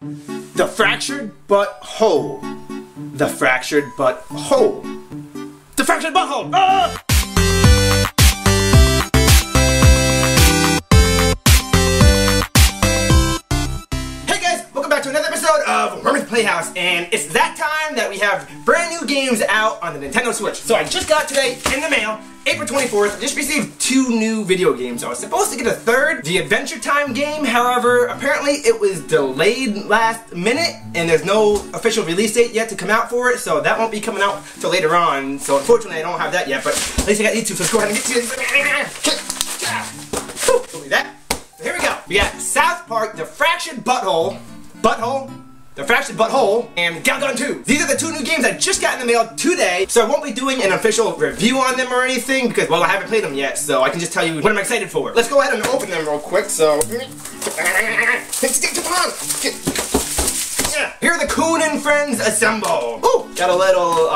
The fractured but whole. The fractured but whole. The fractured butthole! Ah! Hey guys, welcome back to another episode of Wormys Playhouse, and it's that time that we have brand new games out on the Nintendo Switch. So I just got today in the mail, April 24th, I just received 2 new video games. I was supposed to get a third, the Adventure Time game, however, apparently it was delayed last minute, and there's no official release date yet to come out for it, so that won't be coming out till later on, so unfortunately I don't have that yet, but at least I got these 2, so let's go ahead and get to this. Don't do that. So here we go. We got South Park, The Fractured The Fractured Butthole, and Galgun 2. These are the 2 new games I just got in the mail today, so I won't be doing an official review on them or anything because, well, I haven't played them yet, so I can just tell you what I'm excited for. Let's go ahead and open them real quick, so... Here are the Coon and Friends Assemble. Ooh, got a little,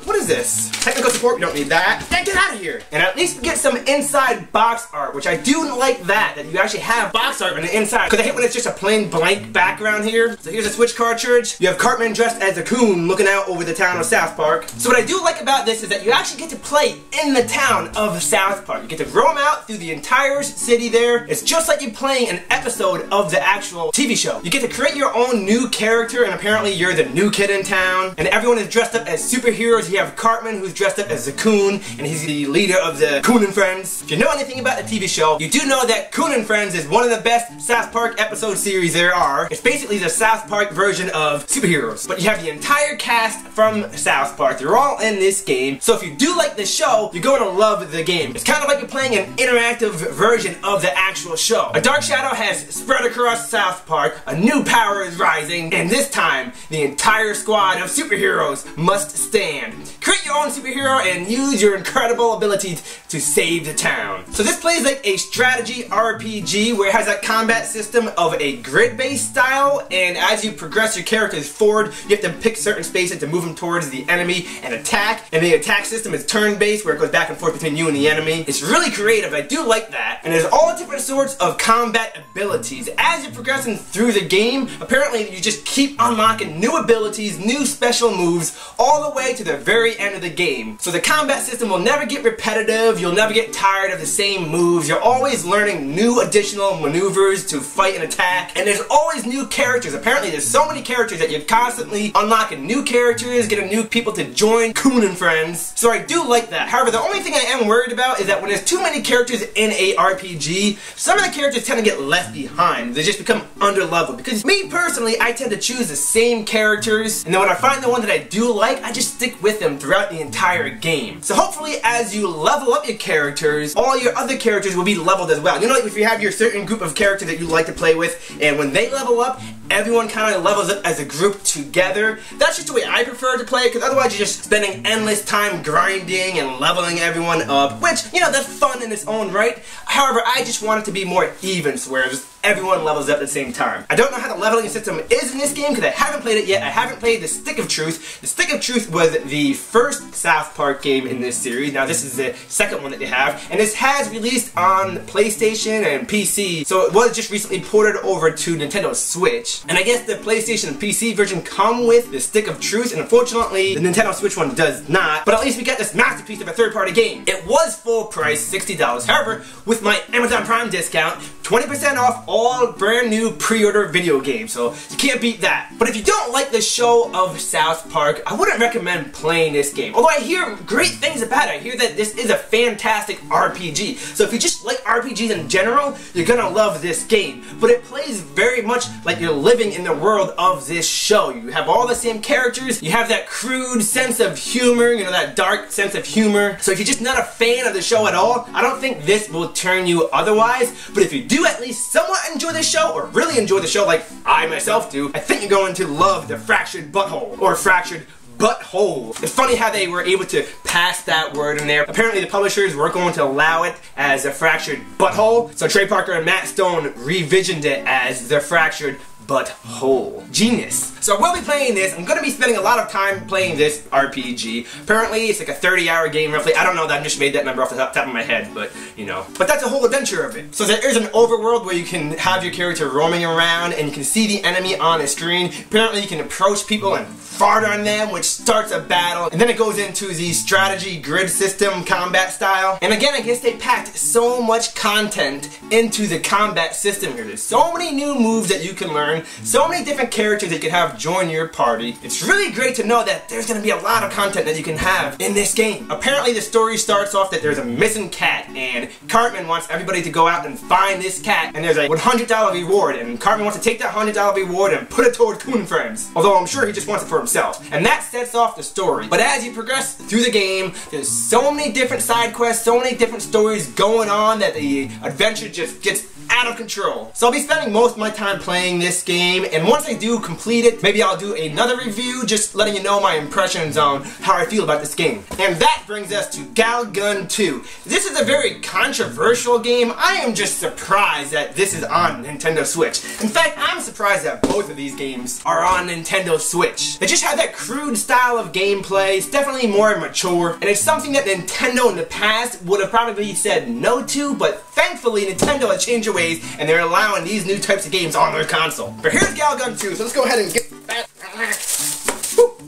what is this? Technical support, we don't need that. Get out of here. And at least we get some inside box art, which I do like that you actually have box art on the inside. Because I hate when it's just a plain blank background here. So here's a Switch cartridge. You have Cartman dressed as a coon looking out over the town of South Park. So what I do like about this is that you actually get to play in the town of South Park. You get to roam out through the entire city there. It's just like you're playing an episode of the actual TV show. You get to create your own new character, and apparently you're the new kid in town, and everyone is dressed up as superheroes. You have Cartman, who's dressed up as a coon, and he's the leader of the Coon and Friends. If you know anything about the TV show, you do know that Coon and Friends is one of the best South Park episode series there are. It's basically the South Park version of superheroes, but you have the entire cast from South Park. They're all in this game, so if you do like the show, you're going to love the game. It's kind of like you're playing an interactive version of the actual show. A dark shadow has spread across South Park, a new power is rising, and this time, the entire squad of superheroes must stand. Create your own superhero and use your incredible abilities to save the town. So this plays like a strategy RPG where it has that combat system of a grid-based style, and as you progress your characters forward, you have to pick certain spaces to move them towards the enemy and attack. And the attack system is turn-based where it goes back and forth between you and the enemy. It's really creative, I do like that. And there's all different sorts of combat abilities. As you're progressing through the game, apparently you just keep unlocking new abilities, new special moves, all the way to the very end of the game. So the combat system will never get repetitive, you'll never get tired of the same moves, you're always learning new additional maneuvers to fight and attack, and there's always new characters. Apparently there's so many characters that you're constantly unlocking new characters, getting new people to join Coon and Friends. So I do like that. However, the only thing I am worried about is that when there's too many characters in a RPG, some of the characters tend to get left behind. They just become underleveled. Because me personally, I tend to choose the same characters, and then when I find the one that I do like, I just stick with them throughout the entire game. So hopefully as you level up your characters, all your other characters will be leveled as well. You know, like if you have your certain group of characters that you like to play with, and when they level up, everyone kind of levels up as a group together. That's just the way I prefer to play it, because otherwise you're just spending endless time grinding and leveling everyone up, which, you know, that's fun in its own right. However, I just want it to be more even, where everyone levels up at the same time. I don't know how the leveling system is in this game because I haven't played it yet. I haven't played the Stick of Truth. The Stick of Truth was the first South Park game in this series. Now this is the second one that they have, and this has released on PlayStation and PC, so it was just recently ported over to Nintendo Switch. And I guess the PlayStation and PC version come with the Stick of Truth, and unfortunately the Nintendo Switch one does not, but at least we got this masterpiece of a third-party game. It was full price, $60. However, with my Amazon Prime discount, 20% off all brand new pre-order video games, so you can't beat that. But if you don't like the show of South Park, I wouldn't recommend playing this game. Although I hear great things about it. I hear that this is a fantastic RPG. So if you just like RPGs in general, you're gonna love this game. But it plays very much like you're living in the world of this show. You have all the same characters, you have that crude sense of humor, you know, that dark sense of humor. So if you're just not a fan of the show at all, I don't think this will turn you otherwise. But if you do at least somewhat enjoy the show, or really enjoy the show like I myself do, I think you're going to love The Fractured Butthole, or Fractured Butthole. It's funny how they were able to pass that word in there. Apparently the publishers were going to allow it as a Fractured Butthole, so Trey Parker and Matt Stone revisioned it as The Fractured but whole. Genius. So I will be playing this. I'm going to be spending a lot of time playing this RPG. Apparently it's like a 30-hour game roughly. I don't know, that I just made that number off the top of my head, but you know. But that's the whole adventure of it. So there is an overworld where you can have your character roaming around and you can see the enemy on a screen. Apparently you can approach people and fart on them, which starts a battle. And then it goes into the strategy grid system combat style. And again, I guess they packed so much content into the combat system here. There's so many new moves that you can learn, so many different characters that you can have join your party. It's really great to know that there's going to be a lot of content that you can have in this game. Apparently the story starts off that there's a missing cat, and Cartman wants everybody to go out and find this cat, and there's a $100 reward, and Cartman wants to take that $100 reward and put it toward Coon Friends. Although I'm sure he just wants it for himself. And that sets off the story. But as you progress through the game, there's so many different side quests, so many different stories going on that the adventure just gets out of control. So I'll be spending most of my time playing this game, and once I do complete it, maybe I'll do another review just letting you know my impressions on how I feel about this game. And that brings us to Galgun 2. This is a very controversial game. I am just surprised that this is on Nintendo Switch. In fact, I'm surprised that both of these games are on Nintendo Switch. They just have that crude style of gameplay. It's definitely more mature, and it's something that Nintendo in the past would have probably said no to, but thankfully Nintendo has changed their ways and they're allowing these new types of games on their console. But here's Galgun 2, so let's go ahead and get that.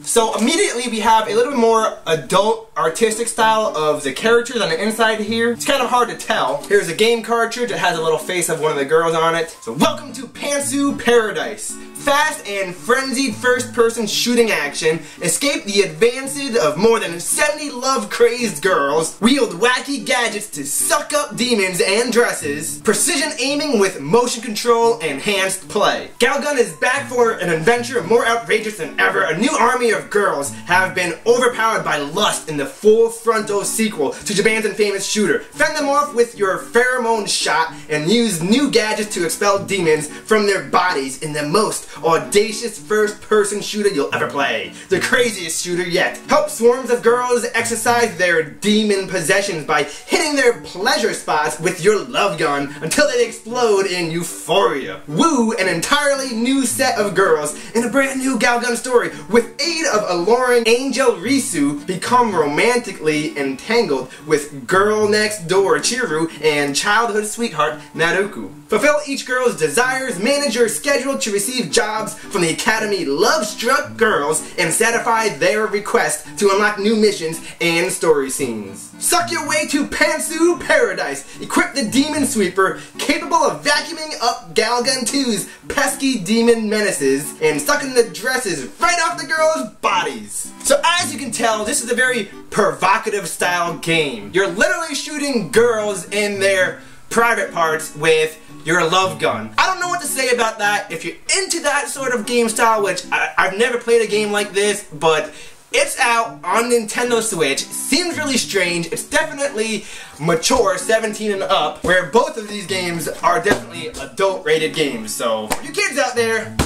So immediately we have a little bit more adult artistic style of the characters on the inside here. It's kind of hard to tell. Here's a game cartridge. It has a little face of one of the girls on it. So welcome to Pantsu Paradise. Fast and frenzied first-person shooting action. Escape the advances of more than 70 love-crazed girls. Wield wacky gadgets to suck up demons and dresses. Precision aiming with motion control. Enhanced play. Galgun is back for an adventure more outrageous than ever. A new army of girls have been overpowered by lust in the full frontal sequel to Japan's infamous shooter. Fend them off with your pheromone shot and use new gadgets to expel demons from their bodies in the most audacious first-person shooter you'll ever play. The craziest shooter yet. Help swarms of girls exercise their demon possessions by hitting their pleasure spots with your love gun until they explode in euphoria. Woo an entirely new set of girls in a brand new Galgun story. With aid of alluring angel Risu, become romantically entangled with girl next door Chiru and childhood sweetheart Naruku. Fulfill each girl's desires, manage your schedule to receive jobs from the Academy Love-Struck Girls, and satisfy their request to unlock new missions and story scenes. Suck your way to Pantsu Paradise. Equip the Demon Sweeper, capable of vacuuming up Galgun 2's pesky demon menaces and sucking the dresses right off the girls' bodies. So as you can tell, this is a very provocative style game. You're literally shooting girls in their private parts with your love gun. I don't know what to say about that. If you're into that sort of game style, which I've never played a game like this, but it's out on Nintendo Switch. Seems really strange. It's definitely mature, 17 and up, where both of these games are definitely adult-rated games. So, you kids out there,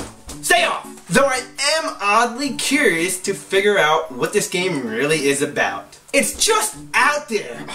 stay off! Though I am oddly curious to figure out what this game really is about. It's just out there.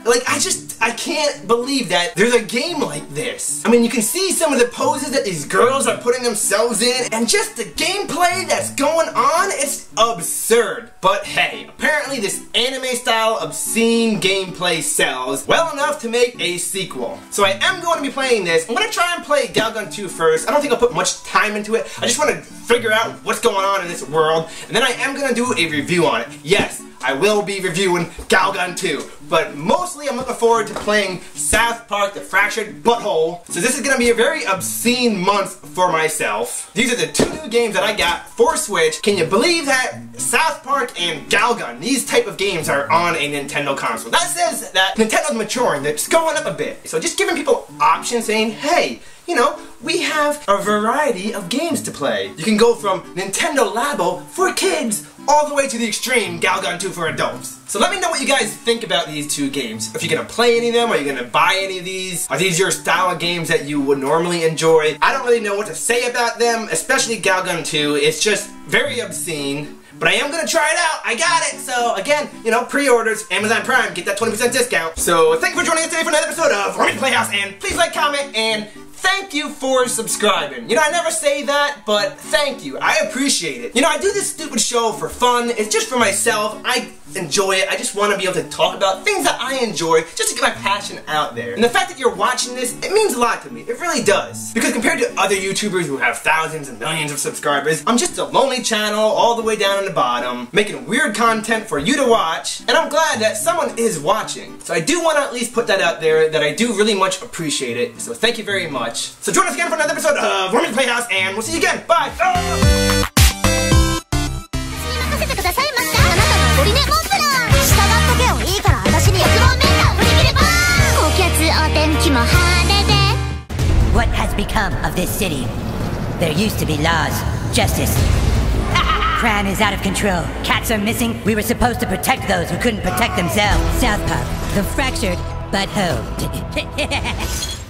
Like, I can't believe that there's a game like this. I mean, you can see some of the poses that these girls are putting themselves in, and just the gameplay that's going on, it's absurd. But hey, apparently this anime-style obscene gameplay sells well enough to make a sequel. So I am going to be playing this. I'm going to try and play Galgun 2 first. I don't think I'll put much time into it. I just want to figure out what's going on in this world, and then I am going to do a review on it. Yes, I will be reviewing Galgun 2, but mostly I'm looking forward to playing South Park: The Fractured Butthole. So this is going to be a very obscene month for myself. These are the two new games that I got for Switch. Can you believe that South Park and Galgun, these type of games, are on a Nintendo console? That says that Nintendo's maturing, they're just going up a bit. So just giving people options, saying, hey, you know, we have a variety of games to play. You can go from Nintendo Labo for kids all the way to the extreme Galgun 2 for adults. So let me know what you guys think about these two games. If you're gonna play any of them, are you gonna buy any of these? Are these your style of games that you would normally enjoy? I don't really know what to say about them, especially Galgun 2. It's just very obscene. But I am gonna try it out. I got it. So again, you know, pre-orders, Amazon Prime, get that 20% discount. So thank you for joining us today for another episode of Wormys Playhouse, and please like, comment, and thank you for subscribing. You know, I never say that, but thank you. I appreciate it. You know, I do this stupid show for fun. It's just for myself. I enjoy it. I just want to be able to talk about things that I enjoy, just to get my passion out there. And the fact that you're watching this, it means a lot to me. It really does. Because compared to other YouTubers who have thousands and millions of subscribers, I'm just a lonely channel all the way down in the bottom, making weird content for you to watch, and I'm glad that someone is watching. So I do want to at least put that out there, that I do really much appreciate it. So thank you very much. So join us again for another episode of Wormys Playhouse, and we'll see you again. Bye! What has become of this city? There used to be laws, justice. Crime is out of control. Cats are missing. We were supposed to protect those who couldn't protect themselves. South Park, the fractured but whole.